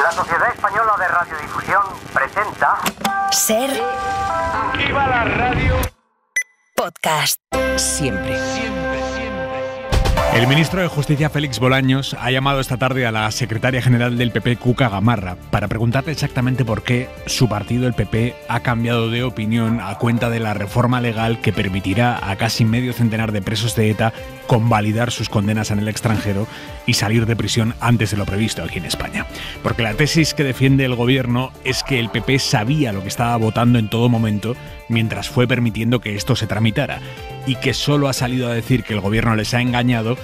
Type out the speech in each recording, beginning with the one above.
La Sociedad Española de Radiodifusión presenta... Ser... ¡Viva la radio! Podcast. Siempre. El ministro de Justicia, Félix Bolaños, ha llamado esta tarde a la secretaria general del PP, Cuca Gamarra, para preguntarle exactamente por qué su partido, el PP, ha cambiado de opinión a cuenta de la reforma legal que permitirá a casi medio centenar de presos de ETA convalidar sus condenas en el extranjero y salir de prisión antes de lo previsto aquí en España. Porque la tesis que defiende el gobierno es que el PP sabía lo que estaba votando en todo momento mientras fue permitiendo que esto se tramitara, y que solo ha salido a decir que el gobierno les ha engañado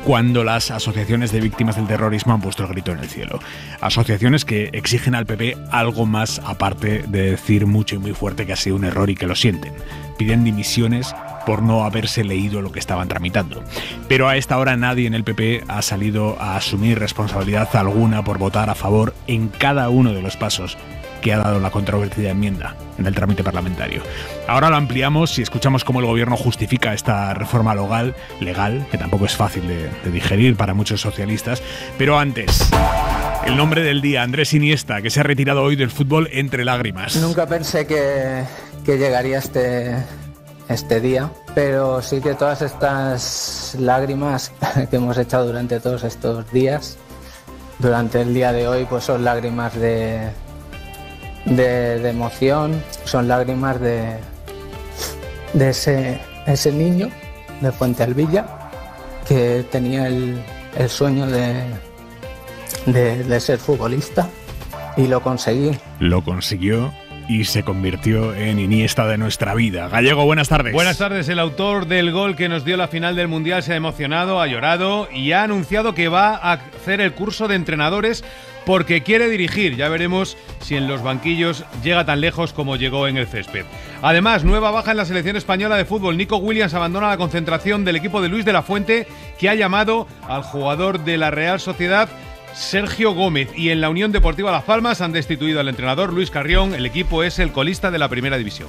cuando las asociaciones de víctimas del terrorismo han puesto el grito en el cielo. Asociaciones que exigen al PP algo más aparte de decir mucho y muy fuerte que ha sido un error y que lo sienten. Piden dimisiones por no haberse leído lo que estaban tramitando. Pero a esta hora nadie en el PP ha salido a asumir responsabilidad alguna por votar a favor en cada uno de los pasos que ha dado la controvertida enmienda en el trámite parlamentario. Ahora lo ampliamos y escuchamos cómo el gobierno justifica esta reforma legal, que tampoco es fácil de digerir para muchos socialistas. Pero antes, el nombre del día, Andrés Iniesta, que se ha retirado hoy del fútbol entre lágrimas. Nunca pensé que llegaría este día, pero sí que todas estas lágrimas que hemos echado durante todos estos días, durante el día de hoy, pues son lágrimas de emoción, son lágrimas de ese niño de Fuente Alvilla que tenía el sueño de ser futbolista y lo conseguí. Lo consiguió y se convirtió en Iniesta de nuestra vida. Gallego, buenas tardes. Buenas tardes. El autor del gol que nos dio la final del Mundial se ha emocionado, ha llorado y ha anunciado que va a hacer el curso de entrenadores porque quiere dirigir. Ya veremos si en los banquillos llega tan lejos como llegó en el césped. Además, nueva baja en la selección española de fútbol. Nico Williams abandona la concentración del equipo de Luis de la Fuente, que ha llamado al jugador de la Real Sociedad, Sergio Gómez. Y en la Unión Deportiva Las Palmas han destituido al entrenador Luis Carrión. El equipo es el colista de la Primera División.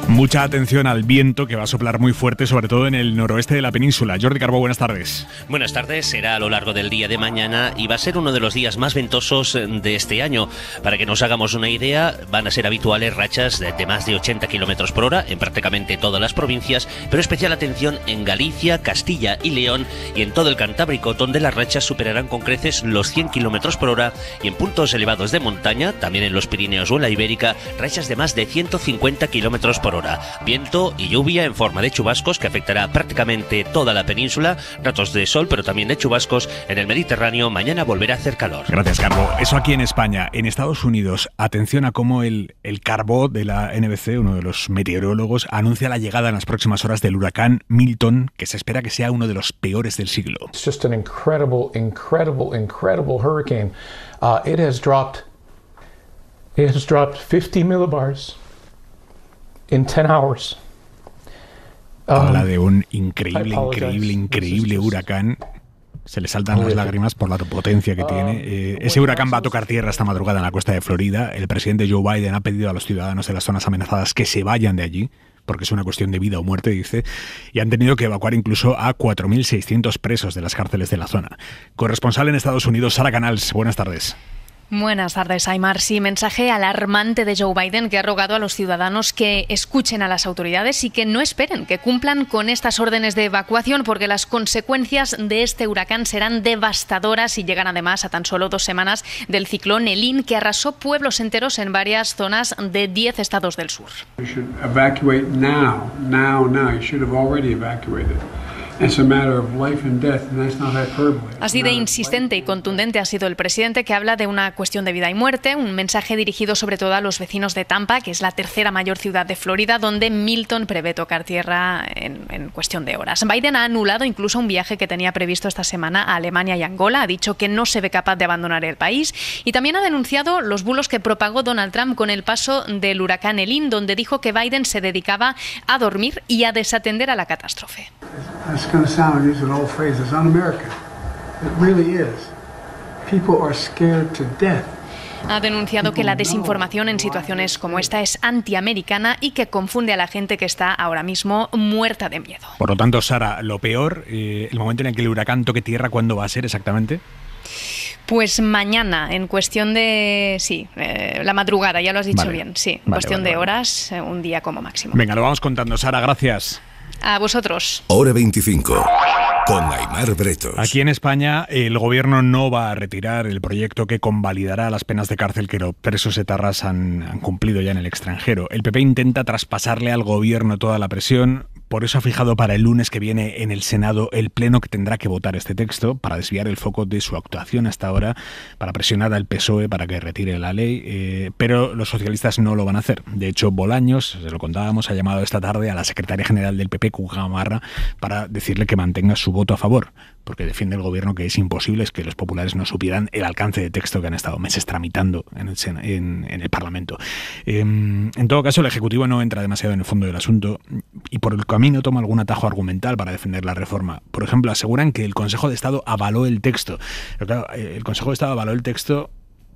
Mucha atención al viento, que va a soplar muy fuerte, sobre todo en el noroeste de la península. Jordi Carbó, buenas tardes. Buenas tardes. Será a lo largo del día de mañana y va a ser uno de los días más ventosos de este año. Para que nos hagamos una idea, van a ser habituales rachas de más de 80 kilómetros por hora en prácticamente todas las provincias, pero especial atención en Galicia, Castilla y León y en todo el Cantábrico, donde las rachas superarán con creces los 100 kilómetros por hora, y en puntos elevados de montaña, también en los Pirineos o en la Ibérica, rachas de más de 150 kilómetros por hora. Viento y lluvia en forma de chubascos que afectará prácticamente toda la península, ratos de sol pero también de chubascos en el Mediterráneo. Mañana volverá a hacer calor. Gracias, Carbo. Eso aquí en España. En Estados Unidos, atención a cómo el Carbó de la NBC, uno de los meteorólogos, anuncia la llegada en las próximas horas del huracán Milton, que se espera que sea uno de los peores del siglo. It's just an incredible hurricane. It has dropped 50 millibars in 10 hours. Habla de un increíble huracán. Se le saltan las lágrimas por la potencia que tiene. Ese huracán va a tocar tierra esta madrugada en la costa de Florida. El presidente Joe Biden ha pedido a los ciudadanos de las zonas amenazadas que se vayan de allí, porque es una cuestión de vida o muerte, dice, y han tenido que evacuar incluso a 4.600 presos de las cárceles de la zona. Corresponsal en Estados Unidos, Sara Canals, buenas tardes. Buenas tardes, Aymar. Sí, mensaje alarmante de Joe Biden, que ha rogado a los ciudadanos que escuchen a las autoridades y que no esperen, que cumplan con estas órdenes de evacuación, porque las consecuencias de este huracán serán devastadoras y llegan además a tan solo 2 semanas del ciclón Helene, que arrasó pueblos enteros en varias zonas de 10 estados del sur. Así de insistente y contundente ha sido el presidente, que habla de una cuestión de vida y muerte, un mensaje dirigido sobre todo a los vecinos de Tampa, que es la tercera mayor ciudad de Florida, donde Milton prevé tocar tierra en cuestión de horas. Biden ha anulado incluso un viaje que tenía previsto esta semana a Alemania y Angola, ha dicho que no se ve capaz de abandonar el país y también ha denunciado los bulos que propagó Donald Trump con el paso del huracán Helene, donde dijo que Biden se dedicaba a dormir y a desatender a la catástrofe. It's going to sound, use an old phrase, it's un-American. It really is. People are scared to death. Ha denunciado que la desinformación en situaciones como esta es antiamericana y que confunde a la gente que está ahora mismo muerta de miedo. Por lo tanto, Sara, lo peor, el momento en el que el huracán toque tierra, ¿cuándo va a ser exactamente? Pues mañana, en cuestión de... la madrugada, ya lo has dicho bien. Sí, en cuestión de horas, un día como máximo. Venga, lo vamos contando. Sara, gracias. A vosotros. Hora 25. Con Aimar Bretos. Aquí en España el gobierno no va a retirar el proyecto que convalidará las penas de cárcel que los presos etarras han cumplido ya en el extranjero. El PP intenta traspasarle al gobierno toda la presión. Por eso ha fijado para el lunes que viene en el Senado el pleno que tendrá que votar este texto para desviar el foco de su actuación hasta ahora, para presionar al PSOE para que retire la ley, pero los socialistas no lo van a hacer. De hecho, Bolaños, se lo contábamos, ha llamado esta tarde a la secretaria general del PP, Cuca Gamarra, para decirle que mantenga su voto a favor, porque defiende el gobierno que es imposible que los populares no supieran el alcance de texto que han estado meses tramitando en el Parlamento. En todo caso, el Ejecutivo no entra demasiado en el fondo del asunto y por el camino toma algún atajo argumental para defender la reforma. Por ejemplo, aseguran que el Consejo de Estado avaló el texto. Pero claro, el Consejo de Estado avaló el texto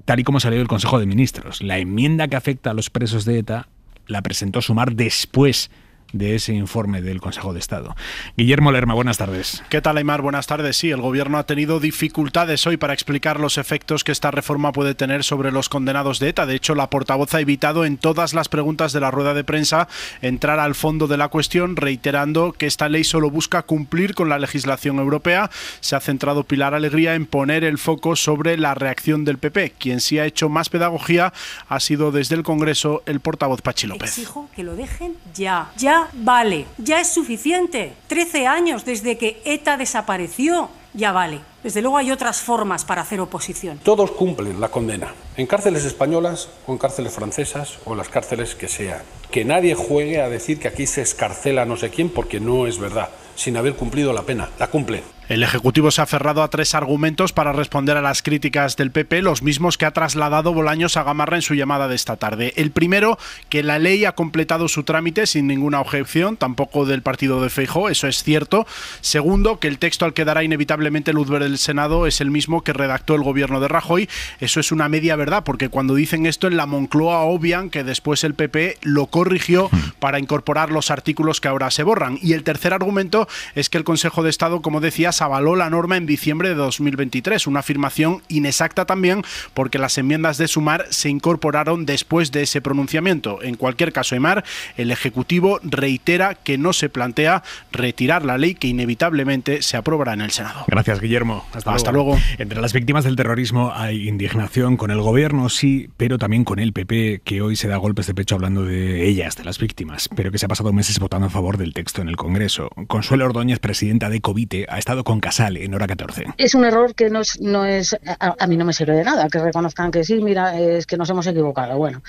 tal y como salió del Consejo de Ministros. La enmienda que afecta a los presos de ETA la presentó Sumar después de ese informe del Consejo de Estado. Guillermo Lerma, buenas tardes. ¿Qué tal, Aimar? Buenas tardes. Sí, el Gobierno ha tenido dificultades hoy para explicar los efectos que esta reforma puede tener sobre los condenados de ETA. De hecho, la portavoz ha evitado en todas las preguntas de la rueda de prensa entrar al fondo de la cuestión, reiterando que esta ley solo busca cumplir con la legislación europea. Se ha centrado Pilar Alegría en poner el foco sobre la reacción del PP. Quien sí ha hecho más pedagogía ha sido desde el Congreso el portavoz Pachi López. Exijo que lo dejen ya vale, ya es suficiente. 13 años desde que ETA desapareció, ya vale. Desde luego hay otras formas para hacer oposición. Todos cumplen la condena, en cárceles españolas o en cárceles francesas o en las cárceles que sean. Que nadie juegue a decir que aquí se escarcela a no sé quién porque no es verdad, sin haber cumplido la pena. La cumplen. El Ejecutivo se ha aferrado a 3 argumentos para responder a las críticas del PP, los mismos que ha trasladado Bolaños a Gamarra en su llamada de esta tarde. El primero, que la ley ha completado su trámite sin ninguna objeción, tampoco del partido de Feijóo, eso es cierto. Segundo, que el texto al que dará inevitablemente luz verde el Senado es el mismo que redactó el gobierno de Rajoy. Eso es una media verdad, porque cuando dicen esto en la Moncloa obvian que después el PP lo corrigió para incorporar los artículos que ahora se borran. Y el tercer argumento es que el Consejo de Estado, como decías, avaló la norma en diciembre de 2023, una afirmación inexacta también porque las enmiendas de Sumar se incorporaron después de ese pronunciamiento. En cualquier caso, Aimar, el Ejecutivo reitera que no se plantea retirar la ley que inevitablemente se aprobará en el Senado. Gracias, Guillermo. Hasta luego. Entre las víctimas del terrorismo hay indignación con el gobierno, sí, pero también con el PP, que hoy se da golpes de pecho hablando de ellas, de las víctimas, pero que se ha pasado meses votando a favor del texto en el Congreso. Consuelo Ordóñez, presidenta de Covite, ha estado con Casal en Hora 14. Es un error que no es a mí no me sirve de nada, que reconozcan que sí, mira, es que nos hemos equivocado. Bueno,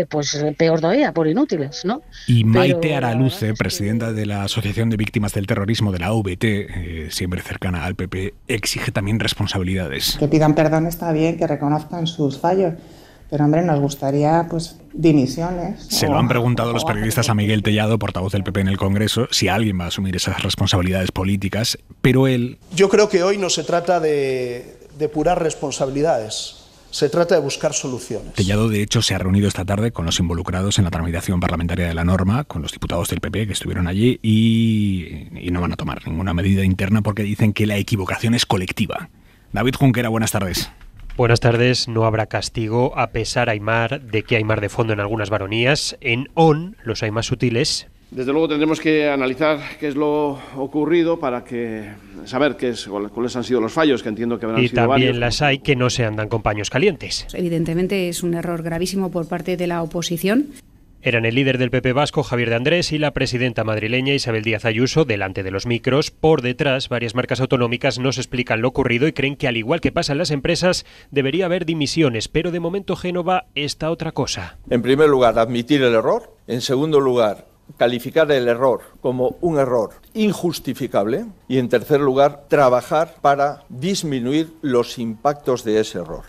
pues peor todavía, por inútiles, ¿no? Y Maite Araluce, presidenta de la Asociación de Víctimas del Terrorismo de la AVT, siempre cercana al PP, exige también responsabilidades. Que pidan perdón está bien, que reconozcan sus fallos, pero hombre, nos gustaría pues dimisiones. Se lo han preguntado los periodistas a Miguel Tellado, portavoz del PP en el Congreso, si alguien va a asumir esas responsabilidades políticas, pero él... Yo creo que hoy no se trata de depurar responsabilidades. Se trata de buscar soluciones. Tellado, de hecho, se ha reunido esta tarde con los involucrados en la tramitación parlamentaria de la norma, con los diputados del PP que estuvieron allí y no van a tomar ninguna medida interna porque dicen que la equivocación es colectiva. David Junquera, buenas tardes. Buenas tardes. No habrá castigo a pesar, Aimar, de que hay mar de fondo en algunas baronías. En ON los hay más sutiles. Desde luego tendremos que analizar qué es lo ocurrido para saber cuáles han sido los fallos, que entiendo que habrán sido varios. Y también las hay que no se andan con paños calientes. Evidentemente es un error gravísimo por parte de la oposición. Eran el líder del PP vasco, Javier de Andrés, y la presidenta madrileña, Isabel Díaz Ayuso, delante de los micros. Por detrás, varias marcas autonómicas nos explican lo ocurrido y creen que, al igual que pasa en las empresas, debería haber dimisiones. Pero de momento Génova está otra cosa. En primer lugar, admitir el error. En segundo lugar, calificar el error como un error injustificable. Y en tercer lugar, trabajar para disminuir los impactos de ese error.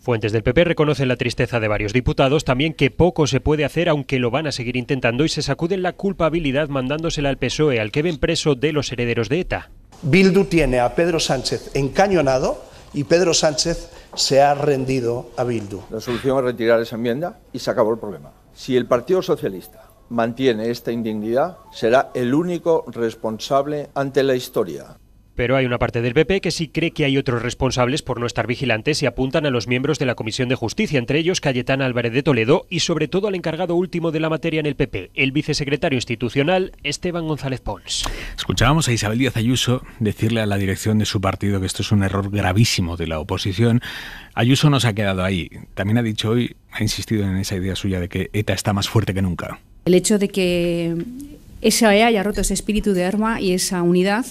Fuentes del PP reconocen la tristeza de varios diputados, también que poco se puede hacer, aunque lo van a seguir intentando, y se sacuden la culpabilidad mandándosela al PSOE, al que ven preso de los herederos de ETA. Bildu tiene a Pedro Sánchez encañonado y Pedro Sánchez se ha rendido a Bildu. La solución es retirar esa enmienda y se acabó el problema. Si el Partido Socialista mantiene esta indignidad, será el único responsable ante la historia. Pero hay una parte del PP que sí cree que hay otros responsables por no estar vigilantes y apuntan a los miembros de la Comisión de Justicia, entre ellos Cayetana Álvarez de Toledo y sobre todo al encargado último de la materia en el PP, el vicesecretario institucional Esteban González Pons. Escuchábamos a Isabel Díaz Ayuso decirle a la dirección de su partido que esto es un error gravísimo de la oposición. Ayuso no se ha quedado ahí. También ha dicho hoy, ha insistido en esa idea suya de que ETA está más fuerte que nunca. El hecho de que SAE haya roto ese espíritu de arma y esa unidad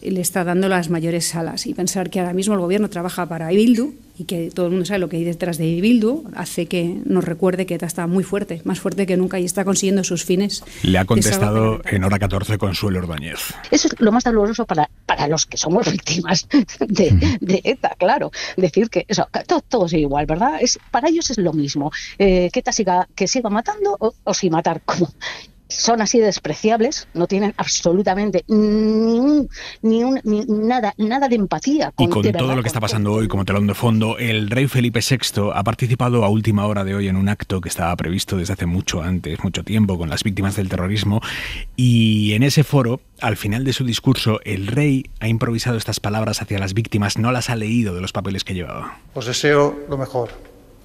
le está dando las mayores alas. Y pensar que ahora mismo el gobierno trabaja para Bildu y que todo el mundo sabe lo que hay detrás de Bildu hace que nos recuerde que ETA está muy fuerte, más fuerte que nunca y está consiguiendo sus fines. Le ha contestado en Hora 14 Consuelo Ordóñez. Eso es lo más doloroso para los que somos víctimas de ETA, claro. Decir que eso, todo es igual, ¿verdad? Para ellos es lo mismo. Que ETA siga matando o sin matar. Como son así despreciables, no tienen absolutamente nada de empatía. Y con todo lo que está pasando hoy como telón de fondo, el rey Felipe VI ha participado a última hora de hoy en un acto que estaba previsto desde hace mucho tiempo, con las víctimas del terrorismo, y en ese foro, al final de su discurso, el rey ha improvisado estas palabras hacia las víctimas, no las ha leído de los papeles que llevaba. Os deseo lo mejor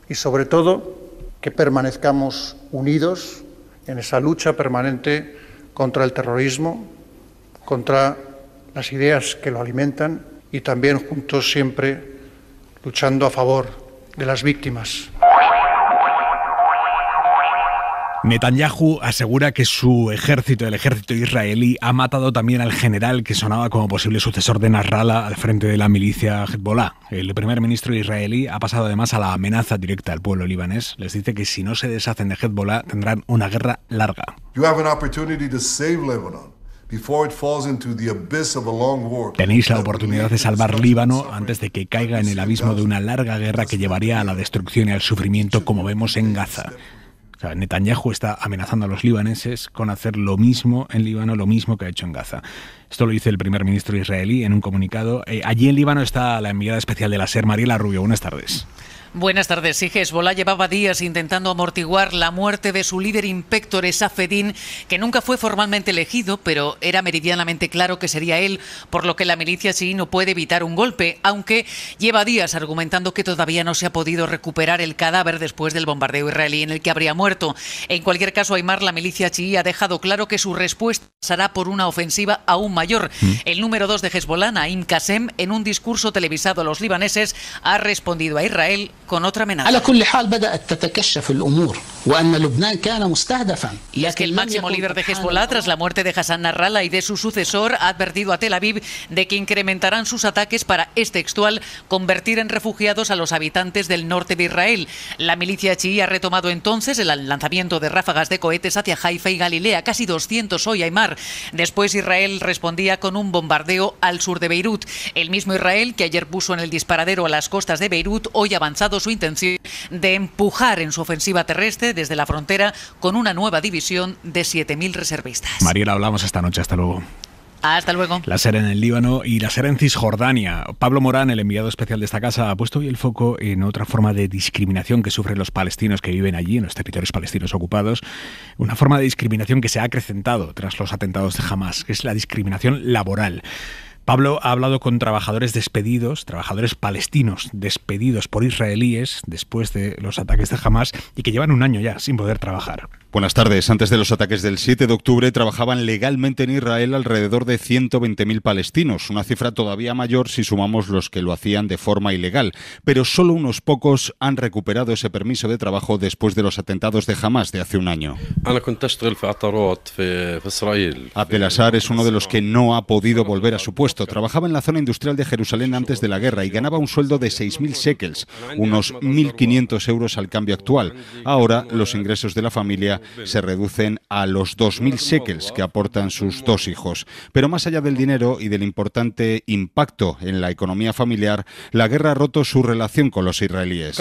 y sobre todo que permanezcamos unidos en esa lucha permanente contra el terrorismo, contra las ideas que lo alimentan y también juntos siempre luchando a favor de las víctimas. Netanyahu asegura que su ejército, el ejército israelí, ha matado también al general que sonaba como posible sucesor de Nasrallah al frente de la milicia Hezbollah. El primer ministro israelí ha pasado además a la amenaza directa al pueblo libanés. Les dice que si no se deshacen de Hezbollah tendrán una guerra larga. Tenéis la oportunidad de salvar Líbano antes de que caiga en el abismo de una larga guerra que llevaría a la destrucción y al sufrimiento como vemos en Gaza. O sea, Netanyahu está amenazando a los libaneses con hacer lo mismo en Líbano, lo mismo que ha hecho en Gaza. Esto lo dice el primer ministro israelí en un comunicado. Allí en Líbano está la enviada especial de la SER, Mariela Rubio. Buenas tardes. Buenas tardes. Sí, Hezbollah llevaba días intentando amortiguar la muerte de su líder inspector Safedin, que nunca fue formalmente elegido, pero era meridianamente claro que sería él, por lo que la milicia chií no puede evitar un golpe, aunque lleva días argumentando que todavía no se ha podido recuperar el cadáver después del bombardeo israelí en el que habría muerto. En cualquier caso, Aymar, la milicia chií ha dejado claro que su respuesta será por una ofensiva aún mayor. El número 2 de Hezbollah, Naim Qassem, en un discurso televisado a los libaneses, ha respondido a Israel con otra amenaza. Y es que el máximo líder de Hezbollah, tras la muerte de Hassan Nasrallah y de su sucesor, ha advertido a Tel Aviv de que incrementarán sus ataques para, es textual, convertir en refugiados a los habitantes del norte de Israel. La milicia chií ha retomado entonces el lanzamiento de ráfagas de cohetes hacia Haifa y Galilea, casi 200 hoy, Aymar. Después Israel respondía con un bombardeo al sur de Beirut. El mismo Israel, que ayer puso en el disparadero a las costas de Beirut, hoy ha avanzado su intención de empujar en su ofensiva terrestre desde la frontera con una nueva división de 7.000 reservistas. Mariela, hablamos esta noche. Hasta luego. Hasta luego. La SER en el Líbano y la SER en Cisjordania. Pablo Morán, el enviado especial de esta casa, ha puesto hoy el foco en otra forma de discriminación que sufren los palestinos que viven allí, en los territorios palestinos ocupados. Una forma de discriminación que se ha acrecentado tras los atentados de Hamás, que es la discriminación laboral. Pablo ha hablado con trabajadores despedidos, trabajadores palestinos despedidos por israelíes después de los ataques de Hamás y que llevan un año ya sin poder trabajar. Buenas tardes. Antes de los ataques del 7 de octubre trabajaban legalmente en Israel alrededor de 120.000 palestinos, una cifra todavía mayor si sumamos los que lo hacían de forma ilegal, pero solo unos pocos han recuperado ese permiso de trabajo después de los atentados de Hamás de hace un año. Abdel-Azar es uno de los que no ha podido volver a su puesto. Trabajaba en la zona industrial de Jerusalén antes de la guerra y ganaba un sueldo de 6.000 shekels, unos 1.500 euros al cambio actual. Ahora los ingresos de la familia se reducen a los 2.000 shekels que aportan sus dos hijos. Pero más allá del dinero y del importante impacto en la economía familiar, la guerra ha roto su relación con los israelíes.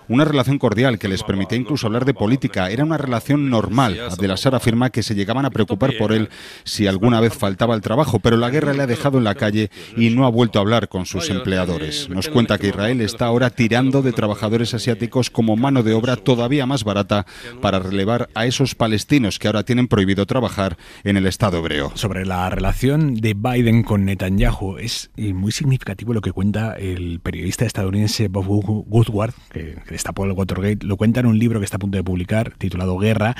Una relación cordial que les permitía incluso hablar de política. Era una relación normal. Abdel-Azar afirma que se llegaban a preocupar por por él si alguna vez faltaba al trabajo, pero la guerra le ha dejado en la calle y no ha vuelto a hablar con sus empleadores. Nos cuenta que Israel está ahora tirando de trabajadores asiáticos como mano de obra todavía más barata para relevar a esos palestinos que ahora tienen prohibido trabajar en el Estado hebreo. Sobre la relación de Biden con Netanyahu, es muy significativo lo que cuenta el periodista estadounidense Bob Woodward, que destapó el Watergate. Lo cuenta en un libro que está a punto de publicar, titulado Guerra.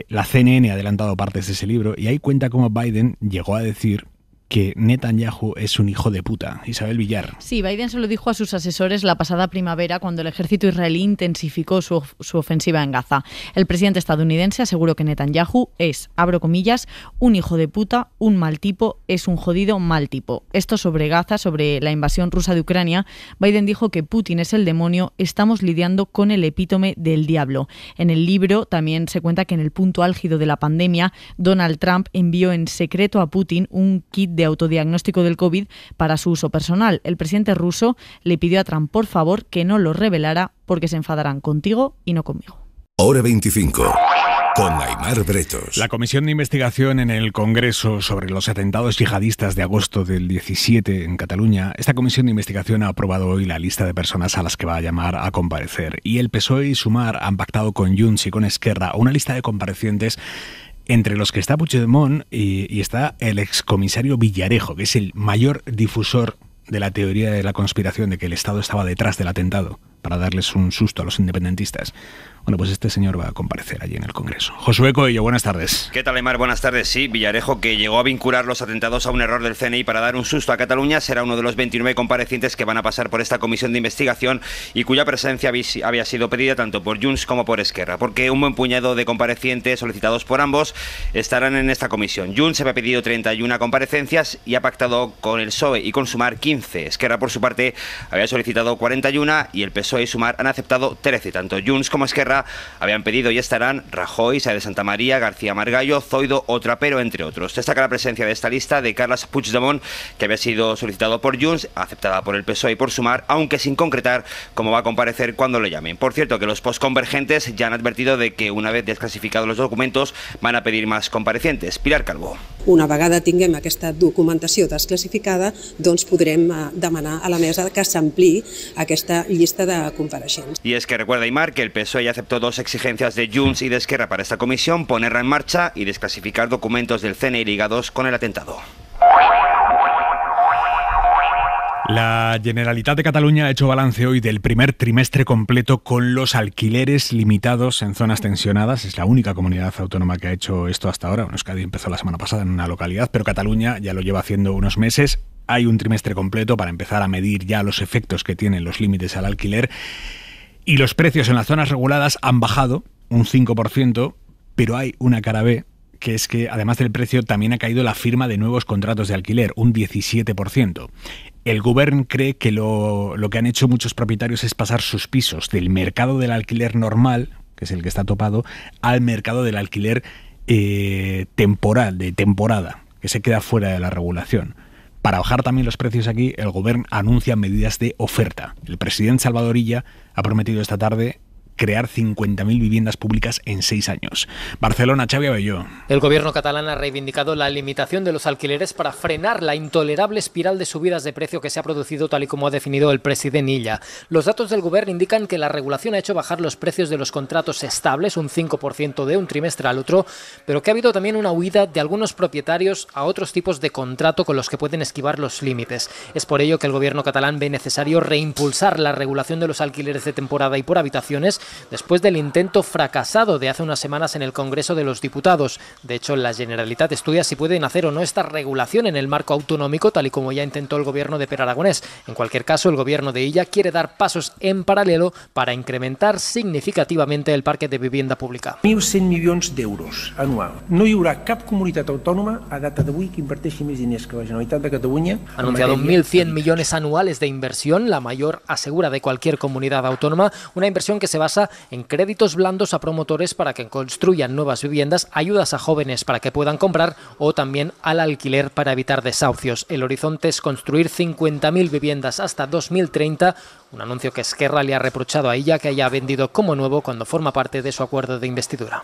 La CNN ha adelantado partes de ese libro y ahí cuenta cómo Biden llegó a decir que Netanyahu es un hijo de puta. Isabel Villar. Sí, Biden se lo dijo a sus asesores la pasada primavera cuando el ejército israelí intensificó su ofensiva en Gaza. El presidente estadounidense aseguró que Netanyahu es, abro comillas, un hijo de puta, un mal tipo, es un jodido mal tipo. Esto sobre Gaza, sobre la invasión rusa de Ucrania. Biden dijo que Putin es el demonio, estamos lidiando con el epítome del diablo. En el libro también se cuenta que en el punto álgido de la pandemia, Donald Trump envió en secreto a Putin un kit de autodiagnóstico del COVID para su uso personal. El presidente ruso le pidió a Trump, por favor, que no lo revelara porque se enfadarán contigo y no conmigo. Hora 25. Con Aimar Bretos. La comisión de investigación en el Congreso sobre los atentados yihadistas de agosto del 17 en Cataluña, esta comisión de investigación ha aprobado hoy la lista de personas a las que va a llamar a comparecer. Y el PSOE y Sumar han pactado con Junts y con Esquerra una lista de comparecientes entre los que está Puigdemont y está el excomisario Villarejo, que es el mayor difusor de la teoría de la conspiración de que el Estado estaba detrás del atentado para darles un susto a los independentistas. Bueno, pues este señor va a comparecer allí en el Congreso. Josué Coello, buenas tardes. ¿Qué tal, Aimar? Buenas tardes. Sí, Villarejo, que llegó a vincular los atentados a un error del CNI para dar un susto a Cataluña, será uno de los 29 comparecientes que van a pasar por esta comisión de investigación y cuya presencia había sido pedida tanto por Junts como por Esquerra, porque un buen puñado de comparecientes solicitados por ambos estarán en esta comisión. Junts había pedido 31 comparecencias y ha pactado con el PSOE y con Sumar 15. Esquerra, por su parte, había solicitado 41 y el PSOE y Sumar han aceptado 13. Tanto Junts como Esquerra habían pedido y estarán Rajoy, Sáenz de Santa María, García Margallo, Zoido o Trapero, entre otros. Destaca la presencia de esta lista de Carles Puigdemont, que había sido solicitado por Junts, aceptada por el PSOE y por Sumar, aunque sin concretar cómo va a comparecer cuando le llamen. Por cierto, que los postconvergentes ya han advertido de que una vez desclasificados los documentos van a pedir más comparecientes. Pilar Calvo. Una vegada tinguem aquesta documentació desclassificada, doncs podrem demanar a la mesa que s'ampliï aquesta llista de compareixents. Y es que recuerda, Aimar, que el PSOE ya aceptó dos exigencias de Junts y de Esquerra para esta comisión: ponerla en marcha y desclasificar documentos del CNI ligados con el atentado. La Generalitat de Cataluña ha hecho balance hoy del primer trimestre completo con los alquileres limitados en zonas tensionadas. Es la única comunidad autónoma que ha hecho esto hasta ahora. Bueno, Euskadi empezó la semana pasada en una localidad, pero Cataluña ya lo lleva haciendo unos meses. Hay un trimestre completo para empezar a medir ya los efectos que tienen los límites al alquiler. Y los precios en las zonas reguladas han bajado un 5%, pero hay una cara B, que es que además del precio también ha caído la firma de nuevos contratos de alquiler, un 17%. El Govern cree que lo que han hecho muchos propietarios es pasar sus pisos del mercado del alquiler normal, que es el que está topado, al mercado del alquiler temporal, de temporada, que se queda fuera de la regulación. Para bajar también los precios aquí, el Govern anuncia medidas de oferta. El presidente Salvador Illa ha prometido esta tarde crear 50.000 viviendas públicas en 6 años. Barcelona, Xavi Abelló. El gobierno catalán ha reivindicado la limitación de los alquileres para frenar la intolerable espiral de subidas de precio que se ha producido, tal y como ha definido el presidente Illa. Los datos del gobierno indican que la regulación ha hecho bajar los precios de los contratos estables un 5% de un trimestre al otro, pero que ha habido también una huida de algunos propietarios a otros tipos de contrato con los que pueden esquivar los límites. Es por ello que el gobierno catalán ve necesario reimpulsar la regulación de los alquileres de temporada y por habitaciones, después del intento fracasado de hace unas semanas en el Congreso de los Diputados. De hecho, la Generalitat estudia si pueden hacer o no esta regulación en el marco autonómico, tal y como ya intentó el gobierno de Pere Aragonès. En cualquier caso, el gobierno de Illa quiere dar pasos en paralelo para incrementar significativamente el parque de vivienda pública. 1.100 milions d'euros anual. No hi haurà cap comunitat autònoma a data d'avui que inverteixi més diners que la Generalitat de Catalunya. Ha anunciado 1.100 millones anuales de inversión, la mayor asegura de cualquier comunidad autónoma, una inversión que se basa en créditos blandos a promotores para que construyan nuevas viviendas, ayudas a jóvenes para que puedan comprar o también al alquiler para evitar desahucios. El horizonte es construir 50.000 viviendas hasta 2030, un anuncio que Esquerra le ha reprochado a ella que haya vendido como nuevo cuando forma parte de su acuerdo de investidura.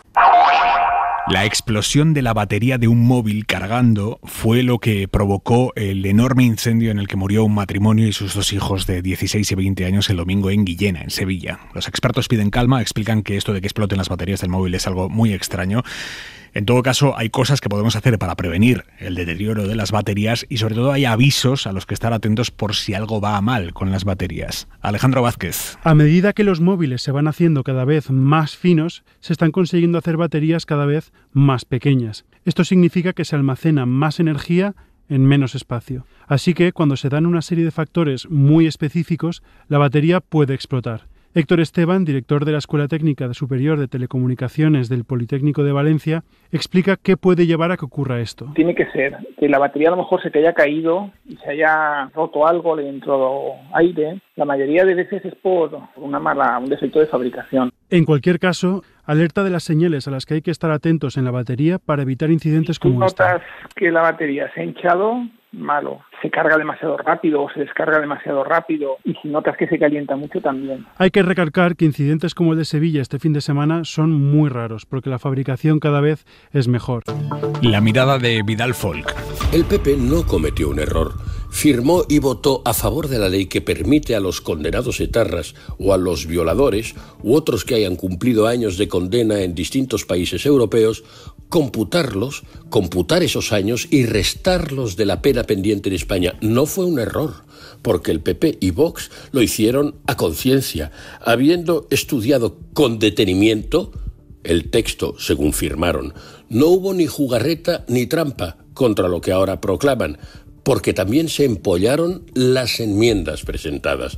La explosión de la batería de un móvil cargando fue lo que provocó el enorme incendio en el que murió un matrimonio y sus 2 hijos de 16 y 20 años el domingo en Guillena, en Sevilla. Los expertos piden calma, explican que esto de que exploten las baterías del móvil es algo muy extraño. En todo caso, hay cosas que podemos hacer para prevenir el deterioro de las baterías y sobre todo hay avisos a los que estar atentos por si algo va mal con las baterías. Alejandro Vázquez. A medida que los móviles se van haciendo cada vez más finos, se están consiguiendo hacer baterías cada vez más pequeñas. Esto significa que se almacena más energía en menos espacio. Así que cuando se dan una serie de factores muy específicos, la batería puede explotar. Héctor Esteban, director de la Escuela Técnica Superior de Telecomunicaciones del Politécnico de Valencia, explica qué puede llevar a que ocurra esto. Tiene que ser que la batería a lo mejor se te haya caído y se haya roto algo, le entró aire. La mayoría de veces es por un defecto de fabricación. En cualquier caso, alerta de las señales a las que hay que estar atentos en la batería para evitar incidentes como este. Notas que la batería se ha hinchado, malo. Se carga demasiado rápido o se descarga demasiado rápido, y si notas que se calienta mucho también. Hay que recalcar que incidentes como el de Sevilla este fin de semana son muy raros, porque la fabricación cada vez es mejor. La mirada de Vidal Folk. El PP no cometió un error. Firmó y votó a favor de la ley que permite a los condenados etarras o a los violadores u otros que hayan cumplido años de condena en distintos países europeos computar esos años y restarlos de la pena pendiente en España. No fue un error, porque el PP y Vox lo hicieron a conciencia, habiendo estudiado con detenimiento el texto, según firmaron. No hubo ni jugarreta ni trampa contra lo que ahora proclaman, porque también se empollaron las enmiendas presentadas.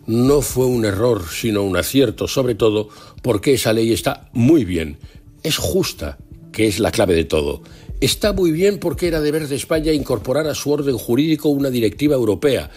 No fue un error, sino un acierto, sobre todo porque esa ley está muy bien, es justa, que es la clave de todo. Está muy bien porque era deber de España incorporar a su orden jurídico una directiva europea.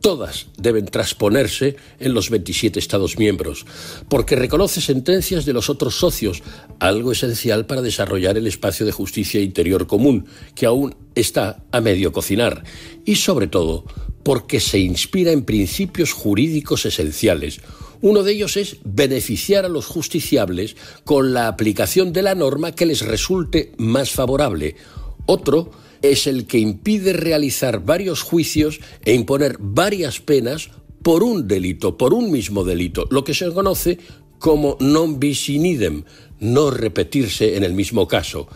Todas deben transponerse en los 27 Estados miembros, porque reconoce sentencias de los otros socios, algo esencial para desarrollar el espacio de justicia interior común, que aún está a medio cocinar, y sobre todo porque se inspira en principios jurídicos esenciales. Uno de ellos es beneficiar a los justiciables con la aplicación de la norma que les resulte más favorable. Otro es el que impide realizar varios juicios e imponer varias penas por un delito, por un mismo delito, lo que se conoce como non bis in idem, no repetirse en el mismo caso.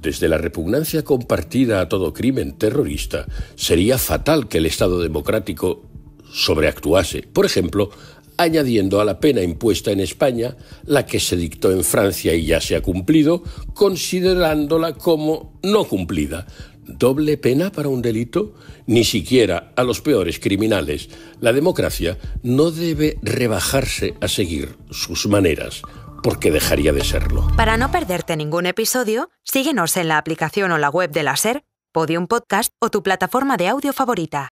Desde la repugnancia compartida a todo crimen terrorista, sería fatal que el Estado democrático sobreactuase. Por ejemplo, añadiendo a la pena impuesta en España la que se dictó en Francia y ya se ha cumplido, considerándola como no cumplida. ¿Doble pena para un delito? Ni siquiera a los peores criminales. La democracia no debe rebajarse a seguir sus maneras, porque dejaría de serlo. Para no perderte ningún episodio, síguenos en la aplicación o la web de la SER, Podium Podcast o tu plataforma de audio favorita.